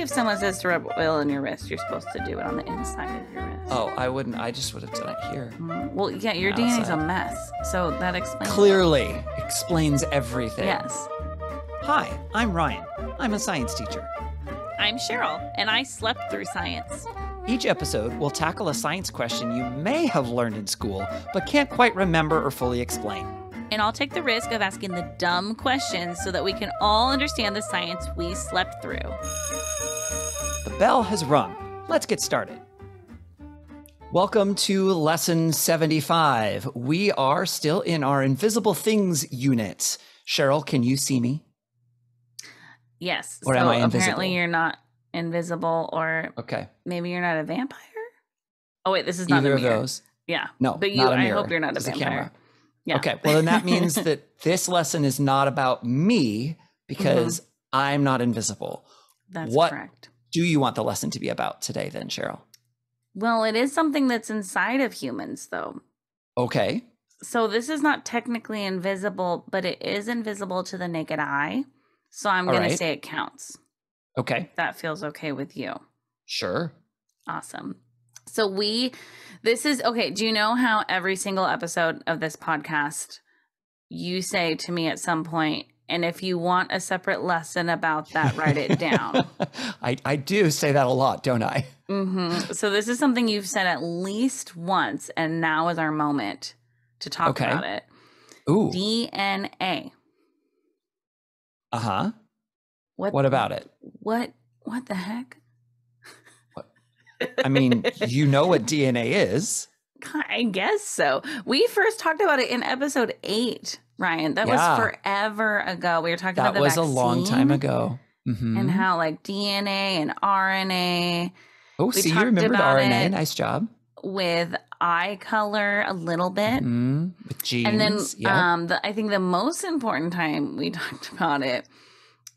if someone says to rub oil in your wrist, you're supposed to do it on the inside of your wrist. Oh, I wouldn't. I just would have done it here. Well, yeah, your DNA's a mess, so that explains Clearly explains everything. Yes. Hi, I'm Ryan. I'm a science teacher. I'm Cheryl, and I slept through science. Each episode will tackle a science question you may have learned in school, but can't quite remember or fully explain. And I'll take the risk of asking the dumb questions so that we can all understand the science we slept through. The bell has rung. Let's get started. Welcome to Lesson 75. We are still in our Invisible Things unit. Cheryl, can you see me? Yes. Or so am I invisible? Apparently you're not invisible, or Okay. maybe you're not a vampire? Oh, wait, this is not Either a of mirror. those. Yeah. No, but you, not a I mirror. hope you're not a Just vampire. camera. Yeah. Okay, well, then that means that this lesson is not about me because I'm not invisible. That's what correct. do you want the lesson to be about today then, Cheryl? Well, it is something that's inside of humans, though. Okay. So this is not technically invisible, but it is invisible to the naked eye. So I'm going to say it counts. Okay. That feels okay with you. Sure. Awesome. So this is, okay, do you know how every single episode of this podcast, you say to me at some point, and if you want a separate lesson about that, write it down. I do say that a lot, don't I? Mm-hmm. So this is something you've said at least once, and now is our moment to talk about it. Ooh. DNA. Uh-huh. What about it? What the heck? I mean, you know what DNA is. I guess so. We first talked about it in episode 8, Ryan. That was forever ago. We were talking about the vaccine. That was a long time ago. Mm-hmm. And how like DNA and RNA. Oh, see, you remembered RNA. Nice job. With eye color a little bit. Mm-hmm. With genes. And then I think the most important time we talked about it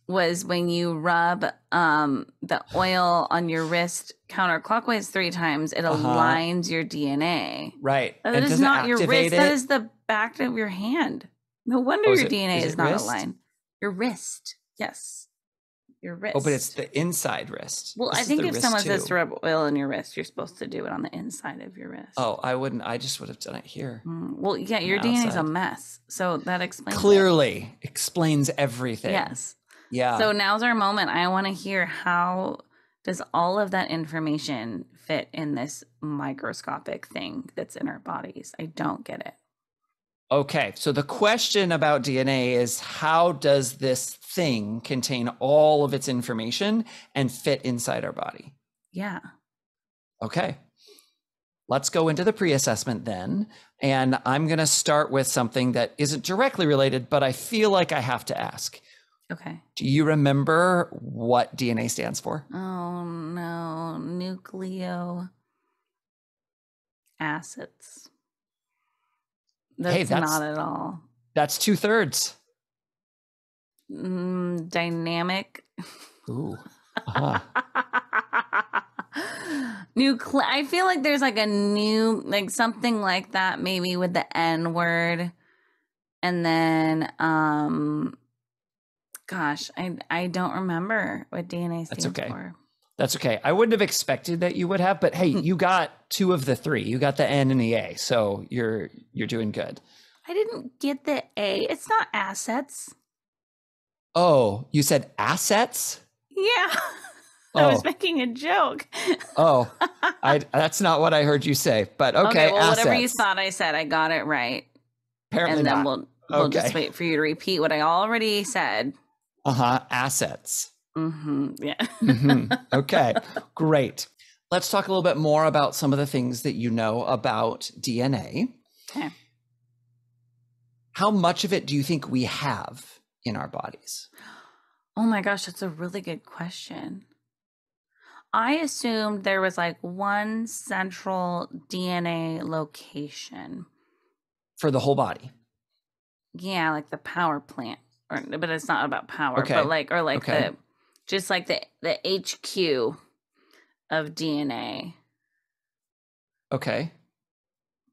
was when you rub the oil on your wrist counterclockwise 3 times, it aligns your DNA. Right. That is not your wrist. That is the back of your hand. No wonder your DNA is not aligned. Your wrist. Yes. Your wrist. Oh, but it's the inside wrist. Well, I think if someone says to rub oil in your wrist, you're supposed to do it on the inside of your wrist. Oh, I wouldn't. I just would have done it here. Well, yeah, your DNA is a mess. So that explains Clearly explains everything. Yes. Yeah. So now's our moment. I want to hear, how does all of that information fit in this microscopic thing that's in our bodies? I don't get it. Okay. So the question about DNA is, how does this thing contain all of its information and fit inside our body? Yeah. Okay. Let's go into the pre-assessment then. And I'm going to start with something that isn't directly related, but I feel like I have to ask. Okay. Do you remember what DNA stands for? Oh, no. Nucleo acids. That's not at all. That's 2/3. Dynamic. Ooh. I feel like there's like a new, like something like that, maybe with the N word. And then, gosh, I don't remember what DNA stands for. That's okay. I wouldn't have expected that you would have, but hey, you got 2 of the 3. You got the N and the A, so you're doing good. I didn't get the A. It's not assets. Oh, you said assets? Yeah. I was making a joke. That's not what I heard you say, but okay, well, assets. whatever you thought I said, I got it right. Apparently and then not. we'll just wait for you to repeat what I already said. Assets. Yeah. Okay, great. Let's talk a little bit more about some of the things that you know about DNA. Okay. How much of it do you think we have in our bodies? Oh my gosh, that's a really good question. I assumed there was like one central DNA location. For the whole body? Yeah, like the power plant. But it's not about power. Okay. But the HQ of DNA. Okay.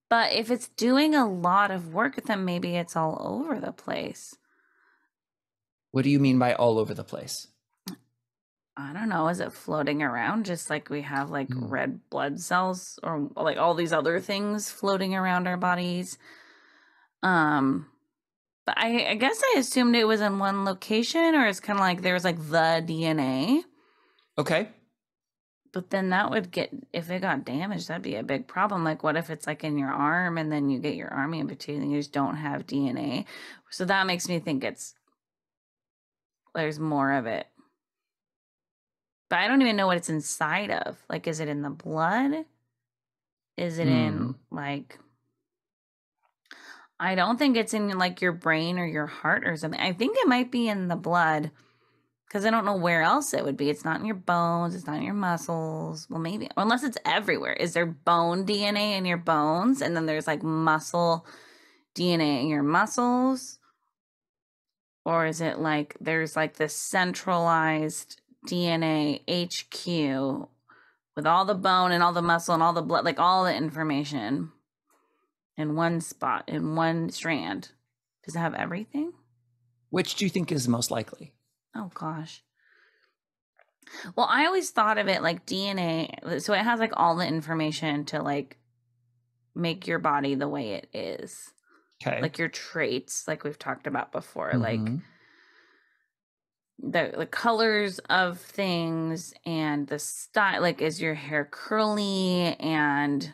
But if it's doing a lot of work, then maybe it's all over the place. What do you mean by all over the place? I don't know, is it floating around just like we have like red blood cells or like all these other things floating around our bodies? But I guess I assumed it was in one location, or it's kind of like there's like the DNA. Okay. But then that would get, if it got damaged, that'd be a big problem. Like, what if it's like in your arm and then you get your arm amputated and you just don't have DNA? So that makes me think there's more of it. But I don't even know what it's inside of. Like, is it in the blood? Is it in like, I don't think it's in like your brain or your heart or something. I think it might be in the blood because I don't know where else it would be. It's not in your bones. It's not in your muscles. Well, maybe, unless it's everywhere. Is there bone DNA in your bones? And then there's like muscle DNA in your muscles? Or is it like there's like this centralized DNA HQ with all the bone and all the muscle and all the blood, like all the information in one spot, in one strand? Does it have everything? Which do you think is most likely? Oh, gosh. Well, I always thought of it like DNA. So it has like all the information to like make your body the way it is. Okay. Like your traits, like we've talked about before, like the colors of things and the style. Like, is your hair curly? And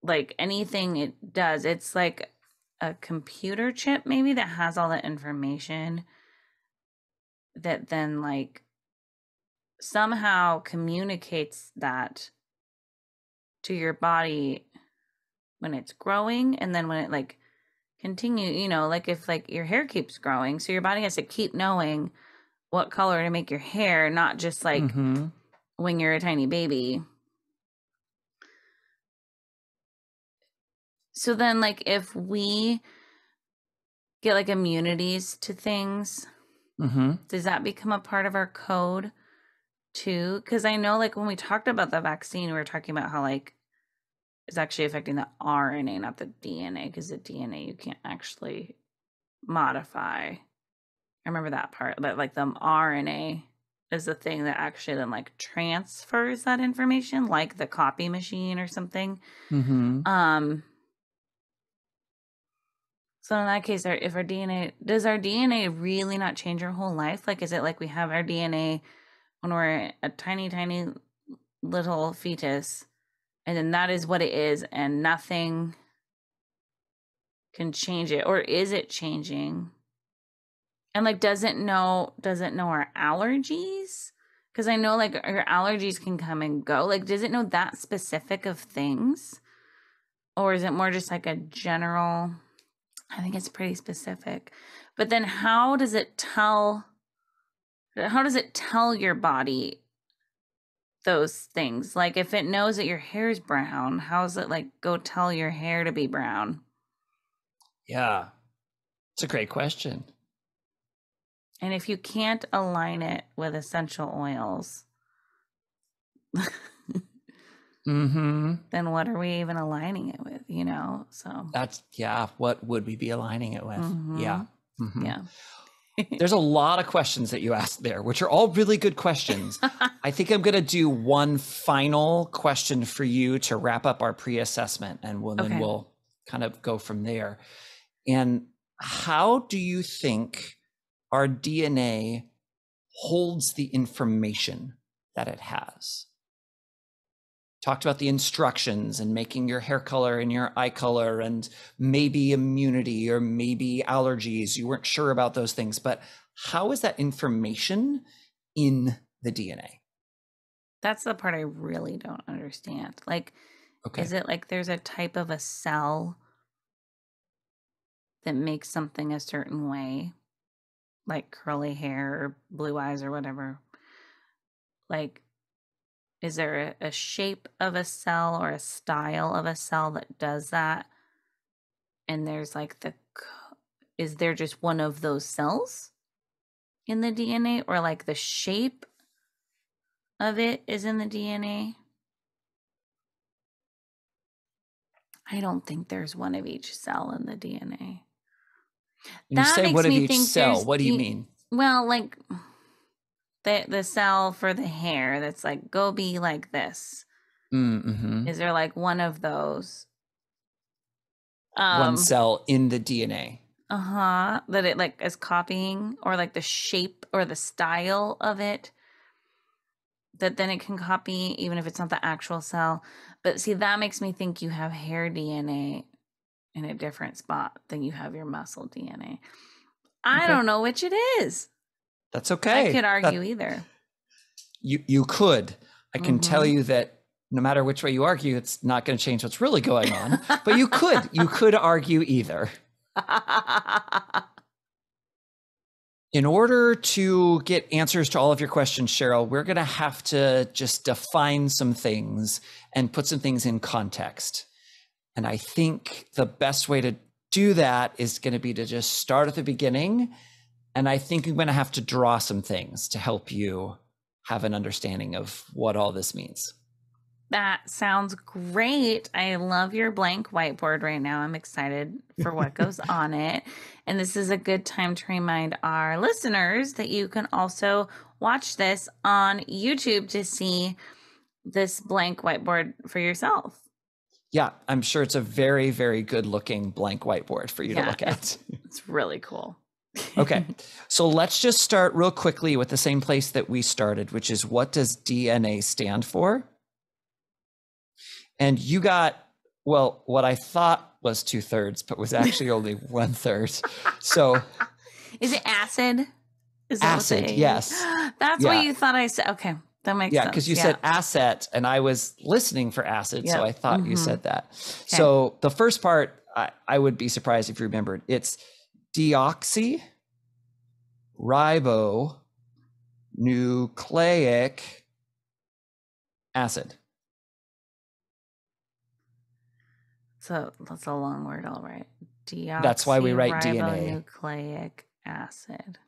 like anything it does, it's like a computer chip maybe that has all that information that then like somehow communicates that to your body when it's growing, and then when it like continue, like if like your hair keeps growing, so your body has to keep knowing what color to make your hair, not just like when you're a tiny baby. So then like if we get like immunities to things, does that become a part of our code too? Because I know like when we talked about the vaccine, we were talking about how like it's actually affecting the RNA, not the DNA, because the DNA you can't actually modify. I remember that part, but like the RNA is the thing that actually then like transfers that information, like the copy machine or something. So in that case, if our DNA, does our DNA really not change our whole life? Like, is it like we have our DNA when we're a tiny, tiny little fetus, and then that is what it is, and nothing can change it? Or is it changing? And like, does it know our allergies? Because I know like our allergies can come and go. Like, does it know that specific of things? Or is it more just like a general? I think it's pretty specific. But then how does it tell your body those things? Like if it knows that your hair is brown, how does it like go tell your hair to be brown? Yeah. It's a great question. And if you can't align it with essential oils, then what are we even aligning it with, So that's, what would we be aligning it with? Yeah. Yeah. There's a lot of questions that you asked there, which are all really good questions. I think I'm going to do one final question for you to wrap up our pre-assessment, and then we'll kind of go from there. And how do you think our DNA holds the information that it has? Talked about the instructions and making your hair color and your eye color and maybe immunity or maybe allergies. You weren't sure about those things, but how is that information in the DNA? That's the part I really don't understand. Like, is it like there's a type of a cell that makes something a certain way? Like curly hair or blue eyes or whatever? Like, is there a shape of a cell or a style of a cell that does that? And there's like is there just one of those cells in the DNA, or like the shape of it is in the DNA? I don't think there's one of each cell in the DNA. You say one of each cell. What do you mean? Well, like The cell for the hair that's like, go be like this. Mm-hmm. Is there like one of those? One cell in the DNA. That it like is copying, or like the shape or the style of it, that then it can copy even if it's not the actual cell. But see, that makes me think you have hair DNA in a different spot than you have your muscle DNA. I don't know which it is. That's okay. I could argue either. You could. I can tell you that no matter which way you argue, it's not going to change what's really going on. But you could argue either. In order to get answers to all of your questions, Cheryl, we're going to have to just define some things and put some things in context. And I think the best way to do that is going to be to just start at the beginning. And I think I'm going to have to draw some things to help you have an understanding of what all this means. That sounds great. I love your blank whiteboard right now. I'm excited for what goes on it. And this is a good time to remind our listeners that you can also watch this on YouTube to see this blank whiteboard for yourself. Yeah, I'm sure it's a very, very good looking blank whiteboard for you to look at. It's really cool. Okay, so let's just start real quickly with the same place that we started, which is, what does DNA stand for? And you got, well, what I thought was 2/3, but was actually only 1/3. So is it acid? Is that acid, yes. That's what you thought I said. Okay, that makes sense. Yeah, because you said asset, and I was listening for acid, so I thought you said that. Okay. So the first part, I would be surprised if you remembered. It's deoxyribonucleic acid. So that's a long word, all right. That's why we write DNA. Nucleic acid.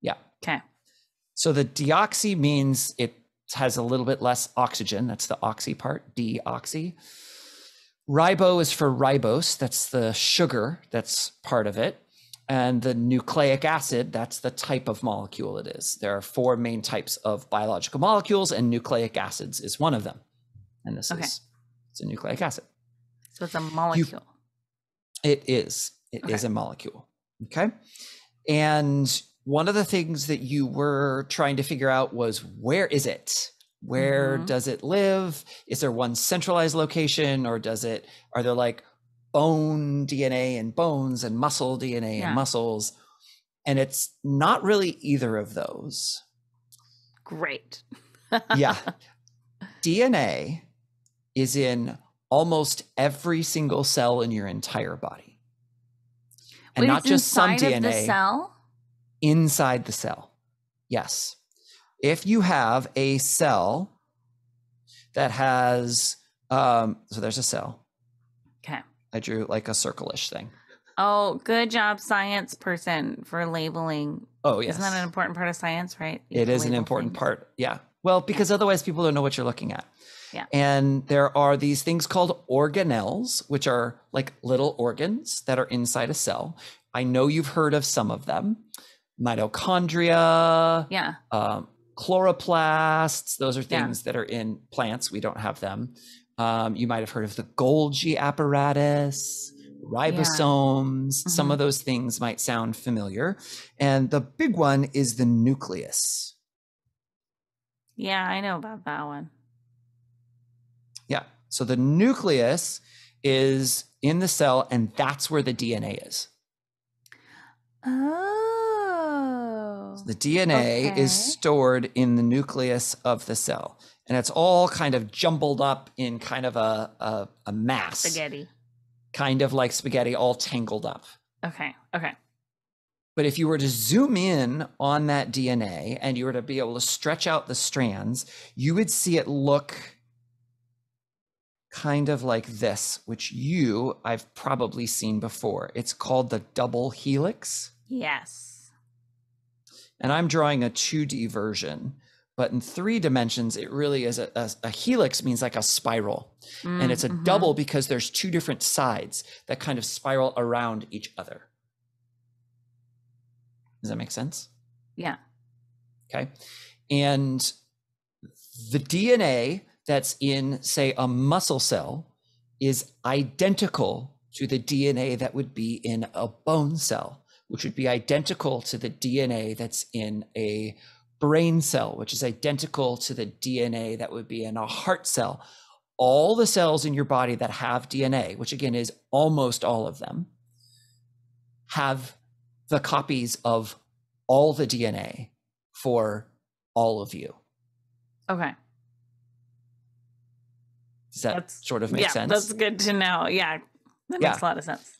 Yeah. Okay. So the deoxy means it has a little bit less oxygen. That's the oxy part, deoxy. Ribo is for ribose. That's the sugar that's part of it. And the nucleic acid, that's the type of molecule it is. There are 4 main types of biological molecules, and nucleic acids is one of them. And this is a nucleic acid. So it's a molecule. It is. It is a molecule. Okay. And one of the things that you were trying to figure out was, where is it? Where does it live? Is there one centralized location, or are there like bone DNA and bones and muscle DNA and muscles? And it's not really either of those. Great. Yeah. DNA is in almost every single cell in your entire body. And wait, not just some DNA. Of the cell? Inside the cell. Yes. If you have a cell that has, so there's a cell. Okay. I drew like a circle-ish thing. Oh, good job, science person, for labeling. Oh, yes. Isn't that an important part of science, right? It is an important part. Yeah. Well, because otherwise people don't know what you're looking at. Yeah. And there are these things called organelles, which are like little organs that are inside a cell. I know you've heard of some of them. Mitochondria. Yeah. Chloroplasts. Those are things that are in plants. We don't have them. You might have heard of the Golgi apparatus, ribosomes. Some of those things might sound familiar. And the big one is the nucleus. Yeah, I know about that one. Yeah. So the nucleus is in the cell, and that's where the DNA is. Oh. So the DNA is stored in the nucleus of the cell, and it's all kind of jumbled up in kind of a mass. Spaghetti. Kind of like spaghetti, all tangled up. Okay. But if you were to zoom in on that DNA and you were to be able to stretch out the strands, you would see it look kind of like this, which I've probably seen before. It's called the double helix. Yes. And I'm drawing a 2D version, but in 3 dimensions, it really is a helix means like a spiral. And it's a double because there's 2 different sides that kind of spiral around each other. Does that make sense? Yeah. Okay. And the DNA that's in, say, a muscle cell is identical to the DNA that would be in a bone cell, which would be identical to the DNA that's in a brain cell, which is identical to the DNA that would be in a heart cell. All the cells in your body that have DNA, which again is almost all of them, have the copies of all the DNA for all of you. Okay. Does that sort of make sense? That's good to know. Yeah, that makes a lot of sense.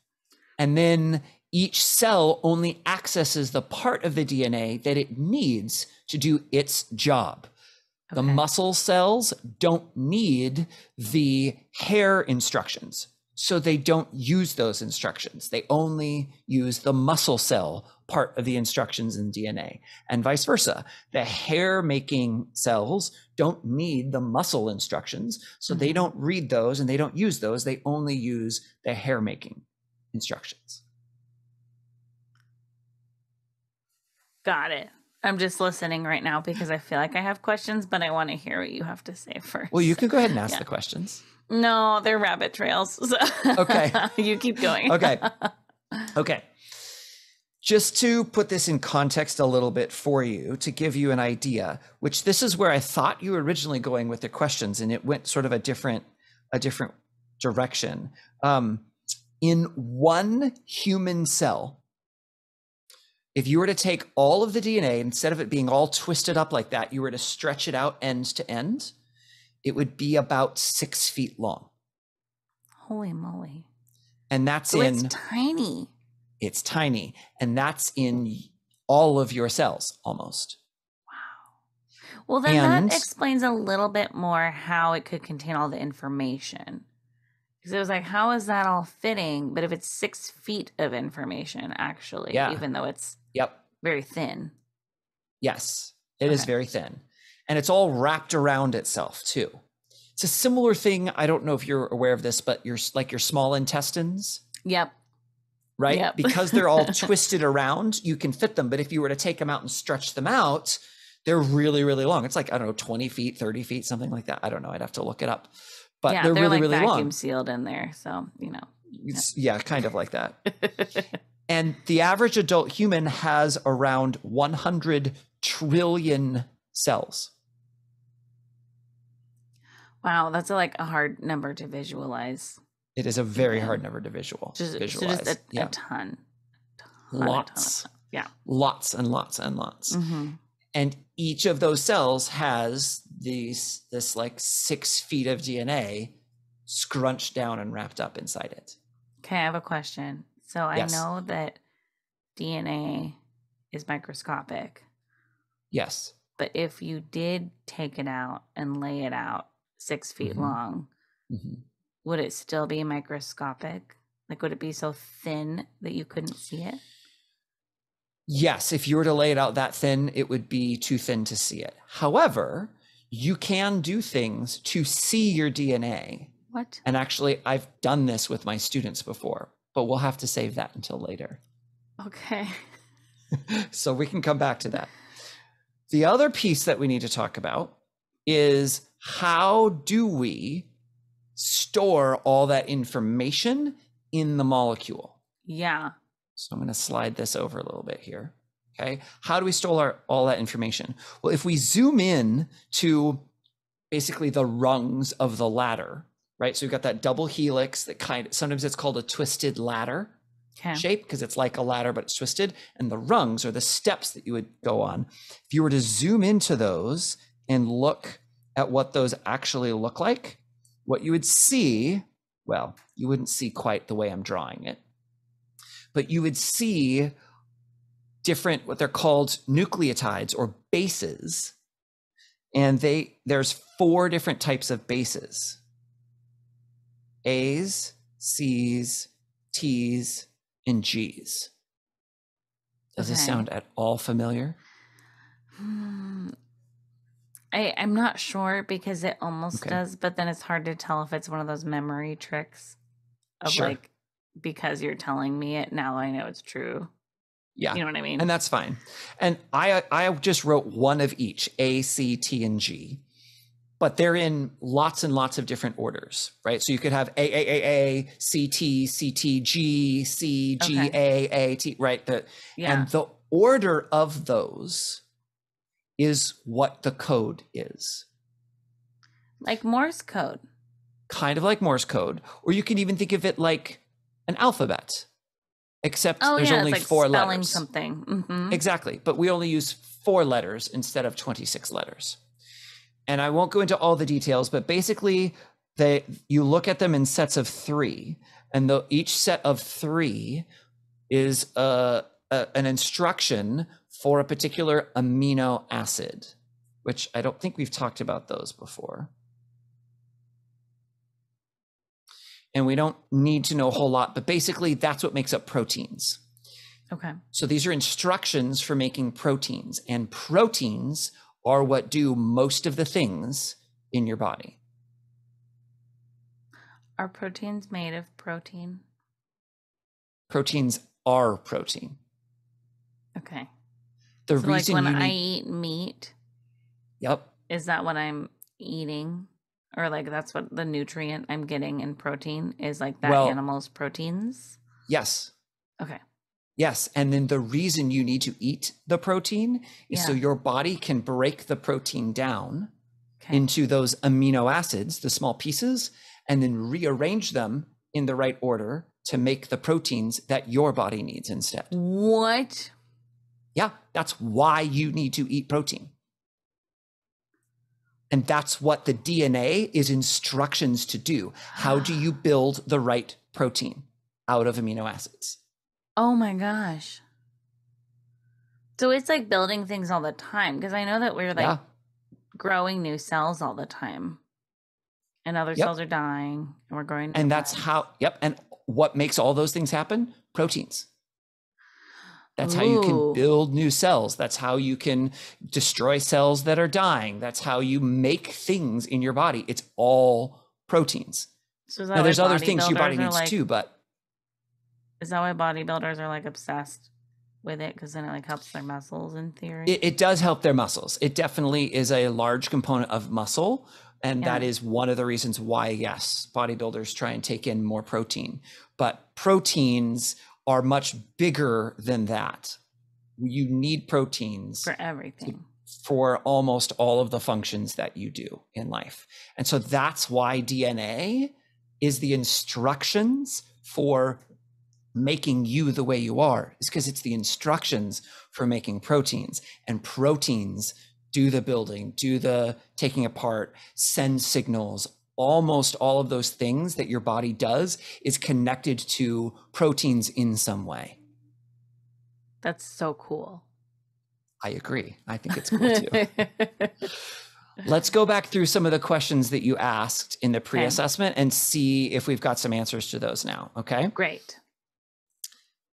And then each cell only accesses the part of the DNA that it needs to do its job. Okay. The muscle cells don't need the hair instructions, so they don't use those instructions. They only use the muscle cell part of the instructions in DNA, and vice versa. The hair-making cells don't need the muscle instructions, so they don't read those and they don't use those. They only use the hair-making instructions. Got it. I'm just listening right now because I feel like I have questions, but I want to hear what you have to say first. Well, you can go ahead and ask the questions. No, they're rabbit trails. So okay. You keep going. Okay. Just to put this in context a little bit for you, to give you an idea, which this is where I thought you were originally going with the questions, and it went sort of a different direction. In one human cell, if you were to take all of the DNA, instead of it being all twisted up like that, you were to stretch it out end to end, it would be about 6 feet long. Holy moly. And that's it's tiny. It's tiny. And that's in all of your cells almost. Wow. Well, then that explains a little bit more how it could contain all the information. Because it was like, how is that all fitting? But if it's 6 feet of information, actually, even though it's very thin. Yes, it is very thin. And it's all wrapped around itself too. It's a similar thing. I don't know if you're aware of this, but your small intestines. Yep. Right? Yep. Because they're all twisted around, you can fit them. But if you were to take them out and stretch them out, they're really, really long. It's like, I don't know, 20 feet, 30 feet, something like that. I don't know. I'd have to look it up. But they're really, like really long. Vacuum sealed in there. So, Yeah, kind of like that. And the average adult human has around 100 trillion cells. Wow, that's a hard number to visualize. It is a very hard number to visualize. Just a ton. Lots. Yeah. Lots and lots and lots. Mm-hmm. And each of those cells has this 6 feet of DNA scrunched down and wrapped up inside it. Okay, I have a question. So I know that DNA is microscopic. Yes. But if you did take it out and lay it out 6 feet long, would it still be microscopic? Like, would it be so thin that you couldn't see it? Yes, if you were to lay it out that thin, it would be too thin to see it. However, you can do things to see your DNA. What? And actually, I've done this with my students before, but we'll have to save that until later. Okay. So we can come back to that. The other piece that we need to talk about is, how do we store all that information in the molecule? Yeah. So I'm going to slide this over a little bit here. Okay. How do we store all that information? Well, if we zoom in to basically the rungs of the ladder, right? So we've got that double helix that sometimes it's called a twisted ladder shape, because it's like a ladder, but it's twisted. And the rungs are the steps that you would go on. If you were to zoom into those and look at what those actually look like, what you would see, well, you wouldn't see quite the way I'm drawing it, but you would see different, what they're called nucleotides or bases. And there's 4 different types of bases: A's, C's, T's, and G's. Does this sound at all familiar? I'm not sure, because it almost does, but then it's hard to tell if it's one of those memory tricks of because you're telling me it, now I know it's true. Yeah. You know what I mean? And that's fine. And I just wrote one of each, A, C, T, and G. But they're in lots and lots of different orders, right? So you could have A, C, T, C, T, G, C, G, A, T, right? And the order of those is what the code is. Like Morse code. Kind of like Morse code. Or you can even think of it like an alphabet, except there's only it's like 4 spelling letters. Something. Mm-hmm. Exactly. But we only use 4 letters instead of 26 letters. And I won't go into all the details, but basically you look at them in sets of 3, and each set of 3 is an instruction for a particular amino acid, which I don't think we've talked about those before. And we don't need to know a whole lot, but basically that's what makes up proteins. Okay. So these are instructions for making proteins, and proteins are what do most of the things in your body. Are proteins made of protein? Proteins are protein. Okay. The so reason like when you I need... eat meat, Yep. Is that what I'm eating? Or like that's what the nutrient I'm getting in protein is, like that animal's proteins? Yes. Okay. Yes. And then the reason you need to eat the protein is so your body can break the protein down into those amino acids, the small pieces, and then rearrange them in the right order to make the proteins that your body needs instead. What? Yeah, that's why you need to eat protein. And that's what the DNA is instructions to do. How do you build the right protein out of amino acids? Oh my gosh. So it's like building things all the time, because I know that we're like growing new cells all the time. And other cells are dying and we're growing. And that's how, and what makes all those things happen? Proteins. That's how you can build new cells. That's how you can destroy cells that are dying. That's how you make things in your body. It's all proteins. So is that now, there's other things your body needs too, but. Is that why bodybuilders are like obsessed with it? Because then it like helps their muscles in theory? It does help their muscles. It definitely is a large component of muscle. And that is one of the reasons why, yes, bodybuilders try and take in more protein. But proteins are much bigger than that. You need proteins for everything, for almost all of the functions that you do in life. And so that's why DNA is the instructions for making you the way you are, is because it's the instructions for making proteins, and proteins do the building, do the taking apart, send signals. Almost all of those things that your body does is connected to proteins in some way. That's so cool. I agree. I think it's cool too. Let's go back through some of the questions that you asked in the pre-assessment and see if we've got some answers to those now. Okay. Great.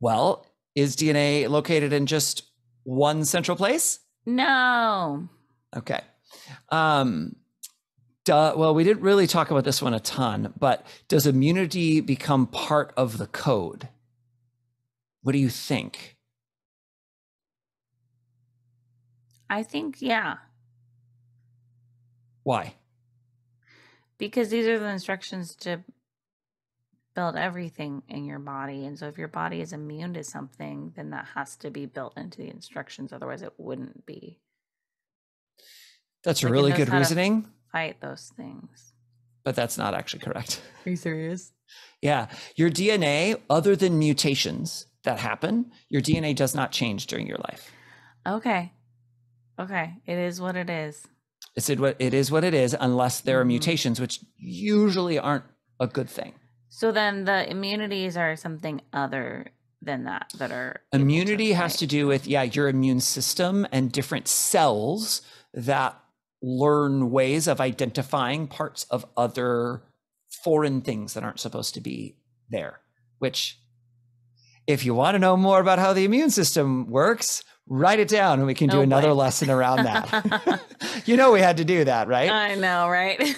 Well, is DNA located in just one central place? No. Okay. Well, we didn't really talk about this one a ton, but does immunity become part of the code? What do you think? I think, yeah. Why? Because these are the instructions to build everything in your body. And so if your body is immune to something, then that has to be built into the instructions. Otherwise, it wouldn't be. That's like really good reasoning. Fight those things. But that's not actually correct. Are you serious? Yeah. Your DNA, other than mutations that happen, your DNA does not change during your life. Okay. It is what it is. It is what it is, unless there are mutations, which usually aren't a good thing. So then the immunities are something other than that are... Immunity has to do with, your immune system and different cells that learn ways of identifying parts of other foreign things that aren't supposed to be there, which, if you want to know more about how the immune system works, write it down and we can do another lesson around that. We had to do that, right? I know, right?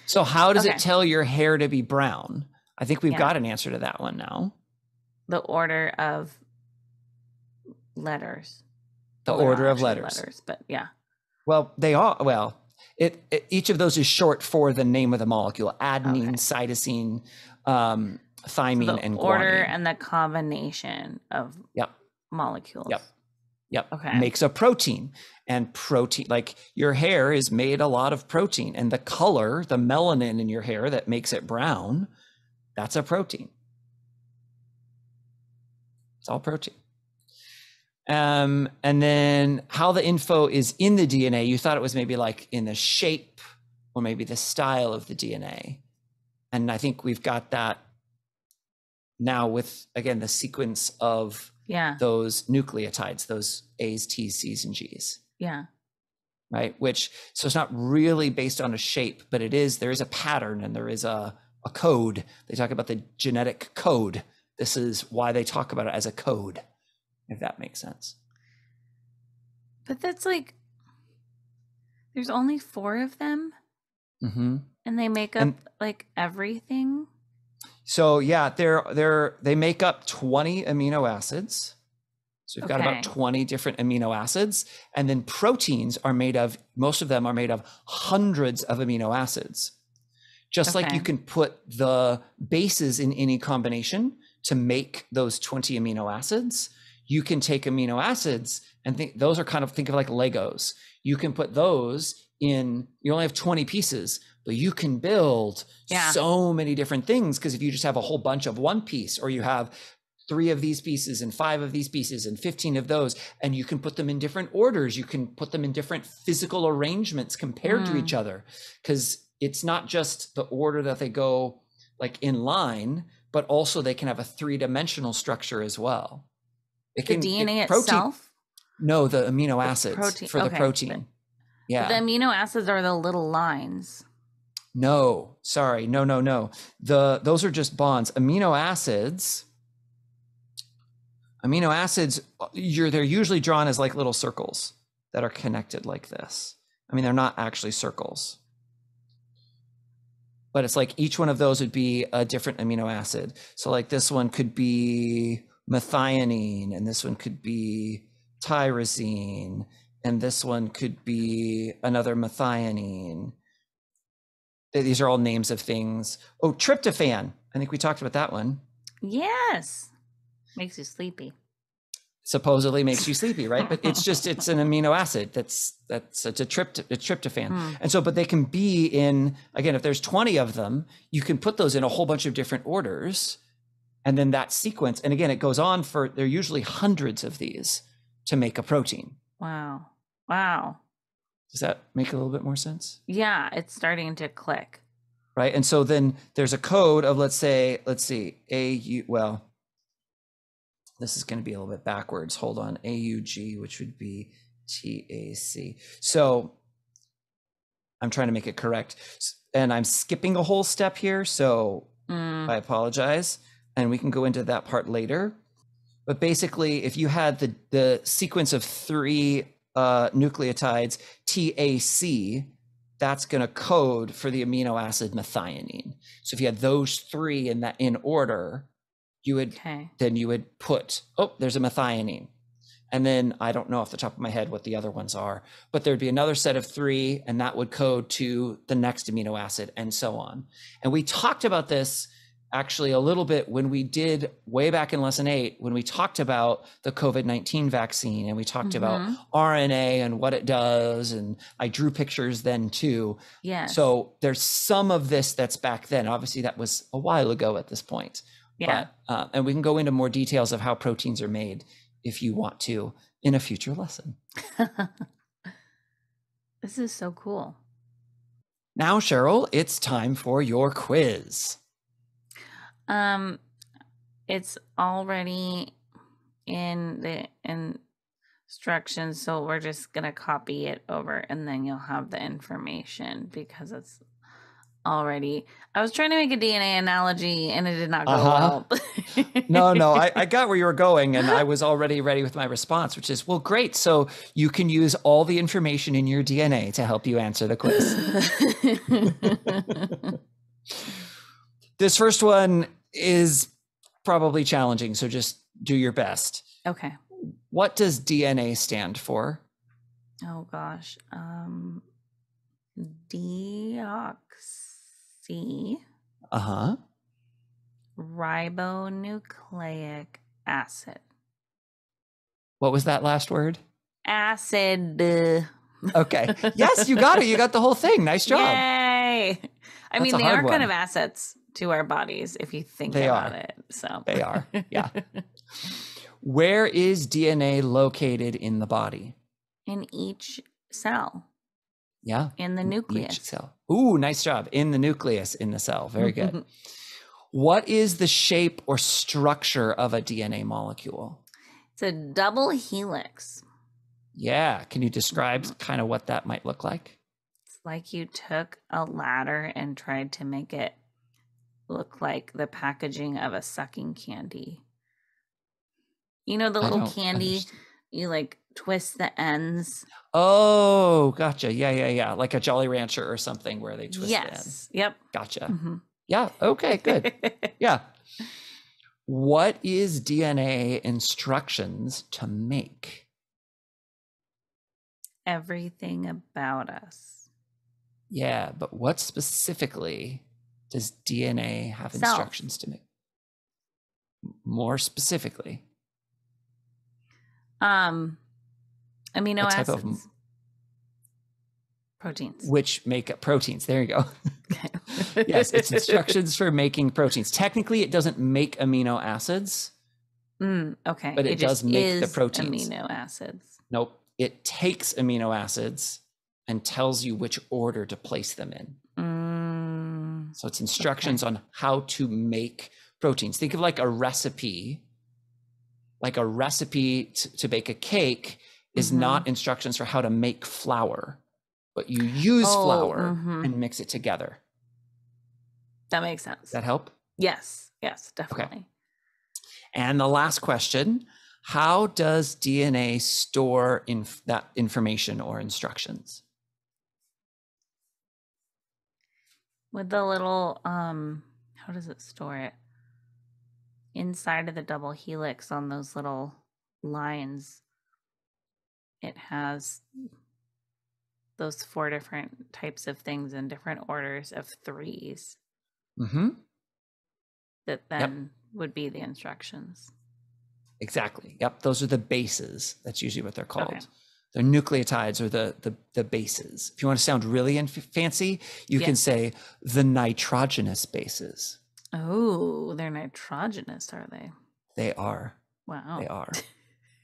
So how does it tell your hair to be brown? I think we've got an answer to that one now. The order of letters. The order of letters. But yeah. Well, they are, each of those is short for the name of the molecule: adenine, cytosine, thymine, and guanine. Order and the combination of molecules. Yep. Okay. Makes a protein. And protein, like your hair is made a lot of protein, and the color, the melanin in your hair that makes it brown, that's a protein. It's all protein. And then how the info is in the DNA, you thought it was maybe like in the shape or maybe the style of the DNA. And I think we've got that now with, again, the sequence of those nucleotides, those A's, T's, C's, and G's. Yeah. Right. So it's not really based on a shape, but there is a pattern and there is a code. They talk about the genetic code. This is why they talk about it as a code, if that makes sense. But that's like, there's only 4 of them. Mm-hmm. And they make up like everything. So yeah, they make up 20 amino acids. So we've got about 20 different amino acids, and then proteins most of them are made of hundreds of amino acids. Just like you can put the bases in any combination to make those 20 amino acids, you can take amino acids and think of like Legos. You can put those in, you only have 20 pieces, but you can build so many different things, because if you just have a whole bunch of one piece, or you have 3 of these pieces and 5 of these pieces and 15 of those, and you can put them in different orders, you can put them in different physical arrangements compared to each other, because it's not just the order that they go like in line, but also they can have a 3-dimensional structure as well. The DNA itself? No, the amino acids the protein. But the amino acids are the little lines. No, sorry. No. Those are just bonds. Amino acids, they're usually drawn as like little circles that are connected like this. I mean, they're not actually circles, but it's like each one of those would be a different amino acid. So like this one could be methionine, and this one could be tyrosine, and this one could be another methionine. These are all names of things. Oh, tryptophan. I think we talked about that one. Yes. Makes you sleepy. Supposedly makes you sleepy, right? But it's an amino acid that's a tryptophan. And so, but they can be in, again, if there's 20 of them, you can put those in a whole bunch of different orders, and then that sequence, and again, it goes on there are usually hundreds of these to make a protein. Wow. Does that make a little bit more sense? Yeah, it's starting to click. Right. And so then there's a code of, let's see, AU, this is going to be a little bit backwards. Hold on. AUG, which would be TAC. So I'm trying to make it correct. And I'm skipping a whole step here. So I apologize. And we can go into that part later. But basically, if you had the sequence of 3 nucleotides, TAC, that's going to code for the amino acid methionine. So if you had those 3 in order, you would put, there's a methionine. And then I don't know off the top of my head what the other ones are, but there'd be another set of 3, and that would code to the next amino acid, and so on. And we talked about this actually a little bit when we did way back in lesson 8, when we talked about the COVID-19 vaccine, and we talked about RNA and what it does. And I drew pictures then too. Yes. So there's some of this that's back then. Obviously that was a while ago at this point. Yeah. But, and we can go into more details of how proteins are made if you want to in a future lesson. This is so cool. Now, Cheryl, it's time for your quiz. It's already in the instructions, so we're just gonna copy it over, and then you'll have the information because it's already. I was trying to make a DNA analogy, and it did not go well. No, I got where you were going, and I was already ready with my response, which is, well, great. So you can use all the information in your DNA to help you answer the quiz. This first one is probably challenging, so just do your best. Okay. What does DNA stand for? Oh gosh. Deoxy ribonucleic acid. What was that last word? Acid. Okay. Yes, you got it. You got the whole thing. Nice job. Yay. I mean, That's a they hard are kind one. of assets to our bodies if you think They about are. it. So They are. Yeah. Where is DNA located in the body? in each cell. Yeah. In the nucleus. Each cell. Ooh, nice job. In the nucleus, in the cell. Very good. What is the shape or structure of a DNA molecule? It's a double helix. Yeah. Can you describe kind of what that might look like? It's like you took a ladder and tried to make it look like the packaging of a sucking candy. You know the little candy, you like twist the ends. Oh, gotcha. Yeah. Like a Jolly Rancher or something where they twist the ends. Yep. Gotcha. Yeah. Okay, good. Yeah. What is DNA instructions to make? Everything about us. Yeah, but what specifically does DNA have instructions to make? More specifically. Amino What type acids. of proteins. Which make up proteins. There you go. Okay. Yes, it's instructions for making proteins. Technically, it doesn't make amino acids. Okay. But it does make the proteins. Amino acids. Nope. It takes amino acids and tells you which order to place them in. So it's instructions on how to make proteins. Think of like a recipe. Like a recipe to bake a cake is not instructions for how to make flour, but you use flour and mix it together. That makes sense. Does that help? Yes, definitely. Okay. And the last question, how does DNA store that information or instructions? With the little, how does it store it? Inside of the double helix on those little lines, it has those 4 different types of things in different orders of 3s. That then would be the instructions. Exactly. Yep. Those are the bases. That's usually what they're called. Okay. They're nucleotides or the bases. If you want to sound really fancy, you can say the nitrogenous bases. Oh, they're nitrogenous, are they? They are. Wow. They are.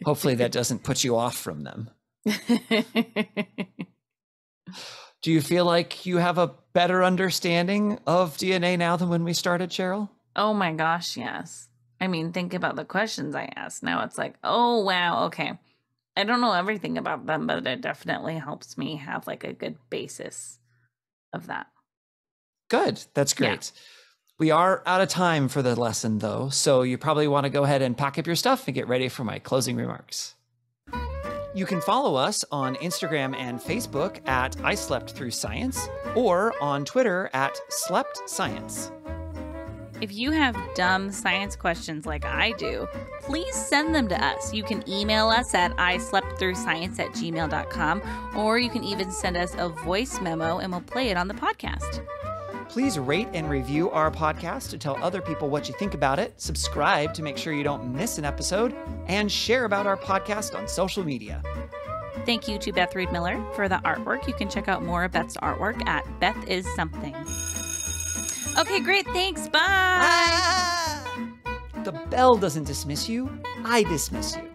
Hopefully that doesn't put you off from them. Do you feel like you have a better understanding of DNA now than when we started, Cheryl? Oh my gosh, yes. I mean, think about the questions I asked. Now it's like, oh, wow, okay. I don't know everything about them, but it definitely helps me have like a good basis of that. Good. That's great. Yeah. We are out of time for the lesson, though, so you probably want to go ahead and pack up your stuff and get ready for my closing remarks. You can follow us on Instagram and Facebook at I Slept Through Science or on Twitter at Slept Science. If you have dumb science questions like I do, please send them to us. You can email us at isleptthroughscience@gmail.com, or you can even send us a voice memo and we'll play it on the podcast. Please rate and review our podcast to tell other people what you think about it, subscribe to make sure you don't miss an episode, and share about our podcast on social media. Thank you to Beth Reed Miller for the artwork. You can check out more of Beth's artwork at Beth Is Something. Okay, great. Thanks. Bye. The bell doesn't dismiss you. I dismiss you.